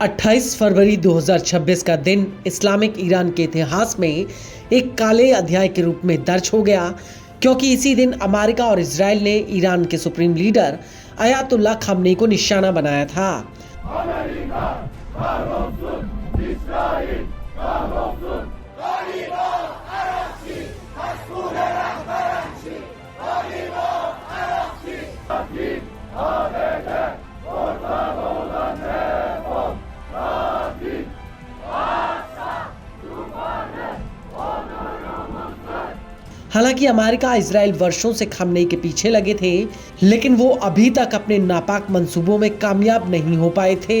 28 फरवरी 2026 का दिन Islamic Iran के इतिहास में एक काले अध्याय के रूप में दर्ज हो गया, क्योंकि इसी दिन अमेरिका और इजराइल ने ईरान के सुप्रीम लीडर अयातुल्ला खामनेई को निशाना बनाया था। हालांकि अमेरिका इजराइल वर्षों से खामनेई के पीछे लगे थे, लेकिन वो अभी तक अपने नापाक मंसूबों में कामयाब नहीं हो पाए थे।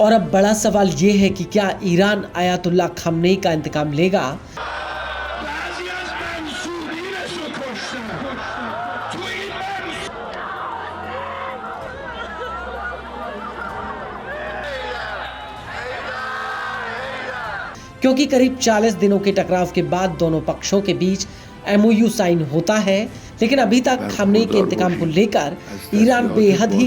और अब बड़ा सवाल ये है कि क्या ईरान अयातुल्ला खामनेई का इंतकाम लेगा? क्योंकि करीब 40 दिनों के टकराव के बाद दोनों पक्षों के बीच MOU साइन होता है, लेकिन अभी तक खामनेई के इंतकाम को लेकर ईरान बेहद ही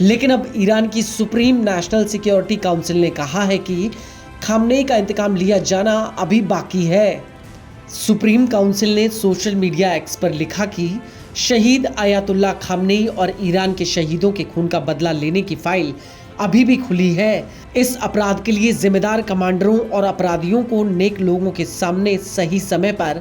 लेकिन अब ईरान की सुप्रीम नेशनल सिक्योरिटी काउंसिल ने कहा है कि खामनेई का इंतकाम लिया जाना अभी बाकी है। सुप्रीम काउंसिल ने सोशल मीडिया एक्स पर लिखा कि शहीद अयातुल्ला खामनेई और ईरान के शहीदों के खून का बदला लेने की फाइल अभी भी खुली है। इस अपराध के लिए जिम्मेदार कमांडरों और अपराधियों को नेक लोगों के सामने सही समय पर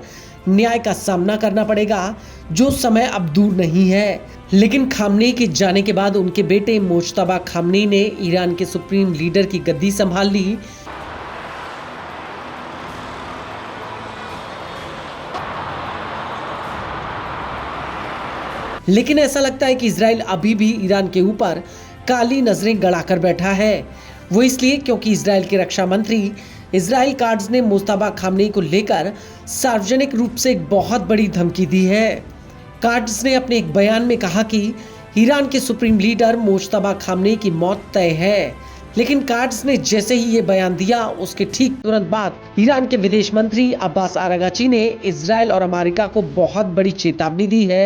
न्याय का सामना करना पड़ेगा, जो समय अब दूर नहीं है। लेकिन खामनेई के जाने के बाद उनके बेटे मुज्तबा खामनेई ने ईरान के सुप्रीम लीडर की गद्दी संभाल ली। लेकिन ऐसा लगता है कि इजराइल अभी भी ईरान के ऊपर काली नजरें गड़ाकर बैठा है। वो इसलिए क्योंकि इजराइल के रक्षा मंत्री इजराइल कार्ड्स ने मुज्तबा खामनेई को लेकर सार्वजनिक रूप से एक बहुत बड़ी धमकी दी है। कार्ड्स ने अपने एक बयान में कहा कि ईरान के सुप्रीम लीडर मुज्तबा खामनेई की मौत तय है। लेकिन कार्ड्स ने जैसे ही ये बयान दिया, उसके ठीक तुरंत बाद ईरान के विदेश मंत्री अब्बास आरागाची ने इजराइल और अमेरिका को बहुत बड़ी चेतावनी दी है।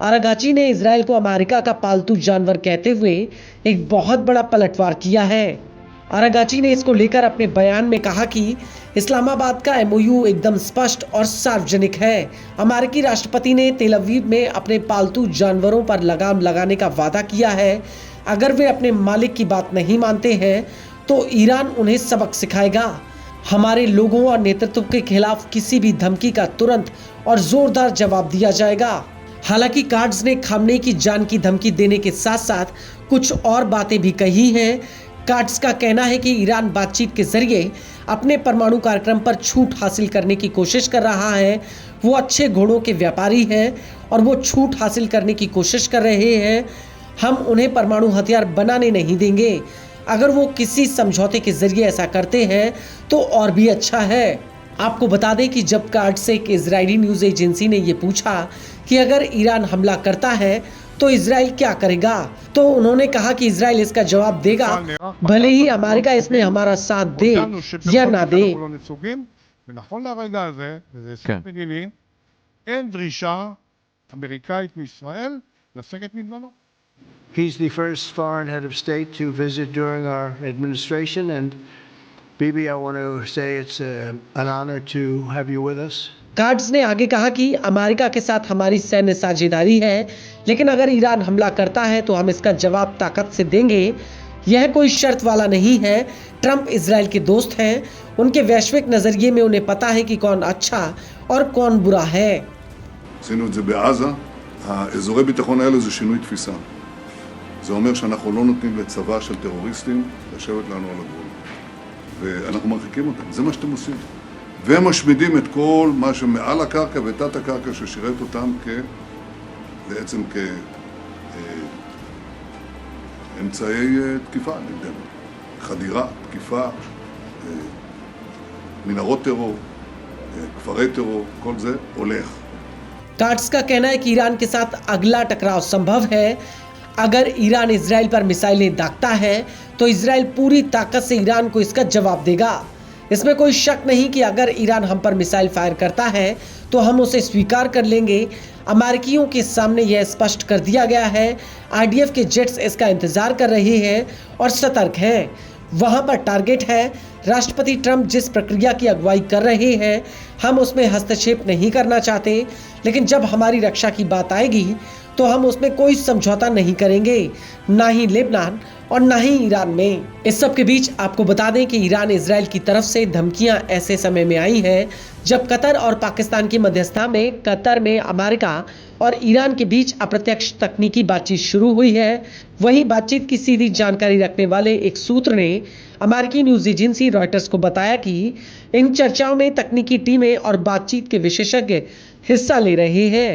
आरागाची ने इजराइल को अमेरिका का पालतू जानवर कहते हुए एक बहुत बड़ा पलटवार किया है। आरागाची ने इसको लेकर अपने बयान में कहा कि इस्लामाबाद का MOU एकदम स्पष्ट और सार्वजनिक है। अमेरिकी राष्ट्रपति ने तेल अवीव में अपने पालतू जानवरों पर लगाम लगाने का वादा किया है। अगर वे अपने मालिक की बात नहीं मानते हैं तो ईरान उन्हें सबक सिखाएगा। हमारे लोगों और नेतृत्व के खिलाफ किसी भी धमकी का तुरंत और जोरदार जवाब दिया जाएगा। हालांकि कार्ड्स ने खामनेई की जान की धमकी देने के साथ साथ कुछ और बातें भी कही हैं। कार्ड्स का कहना है कि ईरान बातचीत के जरिए अपने परमाणु कार्यक्रम पर छूट हासिल करने की कोशिश कर रहा है। वो अच्छे घोड़ों के व्यापारी हैं और वो छूट हासिल करने की कोशिश कर रहे हैं। हम उन्हें परमाणु हथियार बनाने नहीं देंगे। अगर वो किसी समझौते के जरिए ऐसा करते हैं तो और भी अच्छा है। आपको बता दें कि जब कार्ड्स से एक इजरायली न्यूज़ एजेंसी ने ये पूछा कि अगर ईरान हमला करता है तो इजराइल क्या करेगा, तो उन्होंने कहा कि इजराइल इसका जवाब देगा, भले ही अमेरिका इसमें हमारा साथ दे या ना दे। ונכון לרגע הזה, וזה הסכם מדיני, אין דרישה אמריקאית מישראל לסגת מדמנו. He's the first foreign head of state to visit during our administration, and Bibi, I want to say it's an honor to have you with us. Cards ने आगे कहा कि अमेरिका के साथ हमारी सैन्य साझेदारी है, लेकिन अगर ईरान हमला करता है तो हम इसका जवाब ताकत से देंगे। यह कोई शर्त वाला नहीं है। ट्रंप इजराइल के दोस्त हैं। उनके वैश्विक नजरिए में उन्हें पता है कि कौन अच्छा और कौन बुरा है। עשינו את זה בעזה, האזורי ביטחון האלו זה שינוי תפיסה. זה אומר שאנחנו לא נותנים לצבא של טרוריסטים לשבת לנו על הגבול. ואנחנו מרחיקים אותם, זה מה שאתם עושים. ומשמידים את כל מה שמעל הקרקע ותת הקרקע ששירת אותם בעצם כאמצעי תקיפה נגדנו. חדירה, תקיפה, מנהרות טרור, כפרי טרור, כל זה הולך. काट्स का कहना है कि ईरान के साथ अगला टकराव संभव है। अगर ईरान इजराइल पर मिसाइलें दागता है तो इजराइल पूरी ताकत से ईरान को इसका जवाब देगा। इसमें कोई शक नहीं कि अगर ईरान हम पर मिसाइल फायर करता है तो हम उसे स्वीकार कर लेंगे। अमेरिकियों के सामने यह स्पष्ट कर दिया गया है। आईडीएफ के जेट्स इसका इंतजार कर रहे हैं और सतर्क हैं। वहां पर टारगेट है। राष्ट्रपति ट्रंप जिस प्रक्रिया की अगुवाई कर रहे हैं हम उसमें हस्तक्षेप नहीं करना चाहते, लेकिन जब हमारी रक्षा की बात आएगी तो हम उसमें कोई समझौता नहीं करेंगे, ना ही लेबनान और ना ही ईरान में। इस सब के बीच आपको बता दें कि ईरान इजराइल की तरफ से धमकियां ऐसे समय में आई हैं जब कतर और पाकिस्तान की मध्यस्थता में कतर में अमेरिका और ईरान के बीच अप्रत्यक्ष तकनीकी बातचीत शुरू हुई है। वहीं बातचीत की सीधी जानकारी रखने वाले एक सूत्र ने अमेरिकी न्यूज एजेंसी रॉयटर्स को बताया कि इन चर्चाओं में तकनीकी टीमें और बातचीत के विशेषज्ञ हिस्सा ले रहे हैं।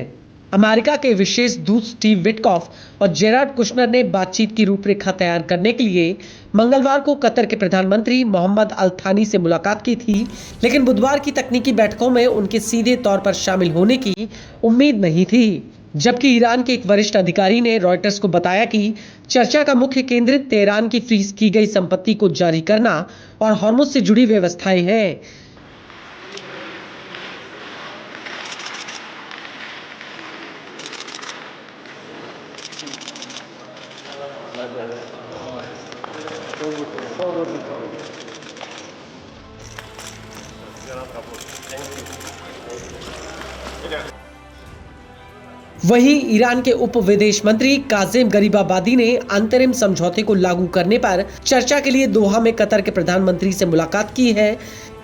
अमेरिका के विशेष दूत स्टीव विटकॉफ और जेराड कुशनर ने बातचीत की रूपरेखा तैयार करने के लिए मंगलवार को कतर के प्रधानमंत्री मोहम्मद अल थानी से मुलाकात की थी, लेकिन बुधवार की तकनीकी बैठकों में उनके सीधे तौर पर शामिल होने की उम्मीद नहीं थी। जबकि ईरान के एक वरिष्ठ अधिकारी ने रॉयटर्स को बताया कि चर्चा का मुख्य केंद्र तेहरान की फ्रीज की गई संपत्ति को जारी करना और हॉर्मुज से जुड़ी व्यवस्थाएं हैं। वहीं ईरान के उप विदेश मंत्री काजिम गरीबाबादी ने अंतरिम समझौते को लागू करने पर चर्चा के लिए दोहा में कतर के प्रधानमंत्री से मुलाकात की है।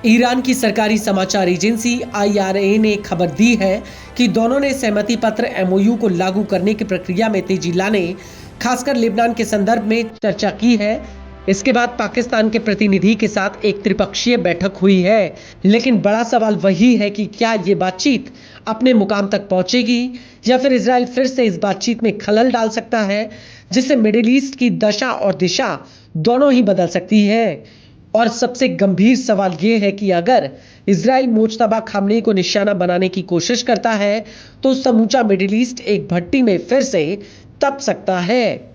ईरान की सरकारी समाचार एजेंसी IRA ने खबर दी है कि दोनों ने सहमति पत्र MOU को लागू करने की प्रक्रिया में तेजी लाने, खासकर लेबनान के संदर्भ में चर्चा की है। इसके बाद पाकिस्तान के प्रतिनिधि के साथ एक त्रिपक्षीय बैठक हुई है, लेकिन बड़ा सवाल वही है कि क्या ये बातचीत अपने मुकाम तक पहुंचेगी या फिर इजराइल फिर से इस बातचीत में खलल डाल सकता है, जिससे मिडिल ईस्ट की दशा और दिशा दोनों ही बदल सकती है। और सबसे गंभीर सवाल ये है कि अगर इजराइल मुज्तबा खामनेई को निशाना बनाने की कोशिश करता है तो समूचा मिडिल ईस्ट एक भट्टी में फिर से तप सकता है।